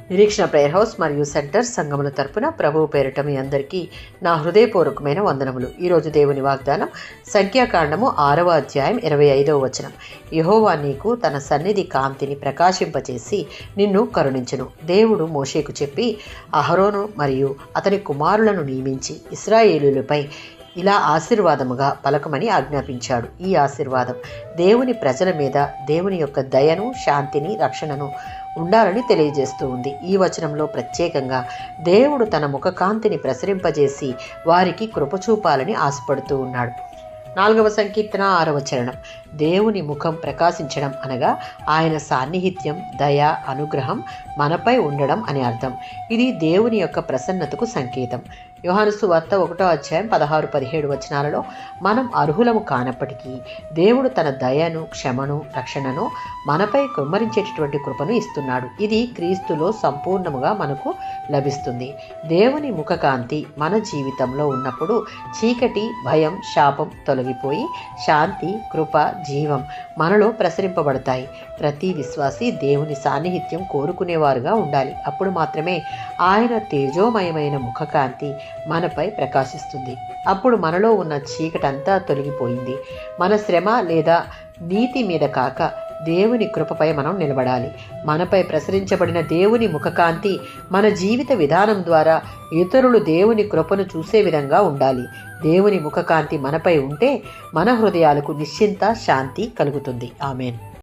నిరీక్షణ prayer house మరియు centre సంఘముల తరపున ప్రభువు పేరిట మీ అందరికీ నా హృదయపూర్వకమైన వందనములు. ఈరోజు దేవుని వాగ్దానం సంఖ్యాకాండము 6వ అధ్యాయం 25వ వచనం. యెహోవా నీకు తన సన్నిధి కాంతిని ప్రకాశింపచేసి నిన్ను కరుణించును. దేవుడు మోషేకు చెప్పి అహరోను మరియు అతని కుమారులను నియమించి ఇశ్రాయేలీయులపై ఇలా ఆశీర్వాదముగా పలకమని ఆజ్ఞాపించాడు. ఈ ఆశీర్వాదం దేవుని ప్రజల మీద దేవుని యొక్క దయను, శాంతిని, రక్షణను ఉండాలని తెలియజేస్తూ ఉంది. ఈ వచనంలో ప్రత్యేకంగా దేవుడు తన ముఖకాంతిని ప్రసరింపజేసి వారికి కృప చూపాలని ఆశపడుతూ ఉన్నాడు. 4వ సంకీర్తన 6వ చరణం. దేవుని ముఖం ప్రకాశించడం అనగా ఆయన సాన్నిహిత్యం, దయ, అనుగ్రహం మనపై ఉండడం అని అర్థం. ఇది దేవుని యొక్క ప్రసన్నతకు సంకేతం. యోహాను సువార్త 1వ అధ్యాయం 16-17 వచనాలలో మనం అర్హులము కానప్పటికీ దేవుడు తన దయను, క్షమను, రక్షణను మనపై కుమ్మరించేటటువంటి కృపను ఇస్తున్నాడు. ఇది క్రీస్తులో సంపూర్ణముగా మనకు లభిస్తుంది. దేవుని ముఖకాంతి మన జీవితంలో ఉన్నప్పుడు చీకటి, భయం, శాపం తొలగిపోయి శాంతి, కృప, జీవం మనలో ప్రసరింపబడతాయి. ప్రతి విశ్వాసి దేవుని సాన్నిహిత్యం కోరుకునేవారుగా ఉండాలి. అప్పుడు మాత్రమే ఆయన తేజోమయమైన ముఖకాంతి మనపై ప్రకాశిస్తుంది. అప్పుడు మనలో ఉన్న చీకటంతా తొలగిపోయింది. మన శ్రమ లేదా నీతి మీద కాక దేవుని కృపపై మనం నిలబడాలి. మనపై ప్రసరించబడిన దేవుని ముఖకాంతి మన జీవిత విధానం ద్వారా ఇతరులు దేవుని కృపను చూసే విధంగా ఉండాలి. దేవుని ముఖకాంతి మనపై ఉంటే మన హృదయాలకు నిశ్చింత శాంతి కలుగుతుంది. ఆమేన్.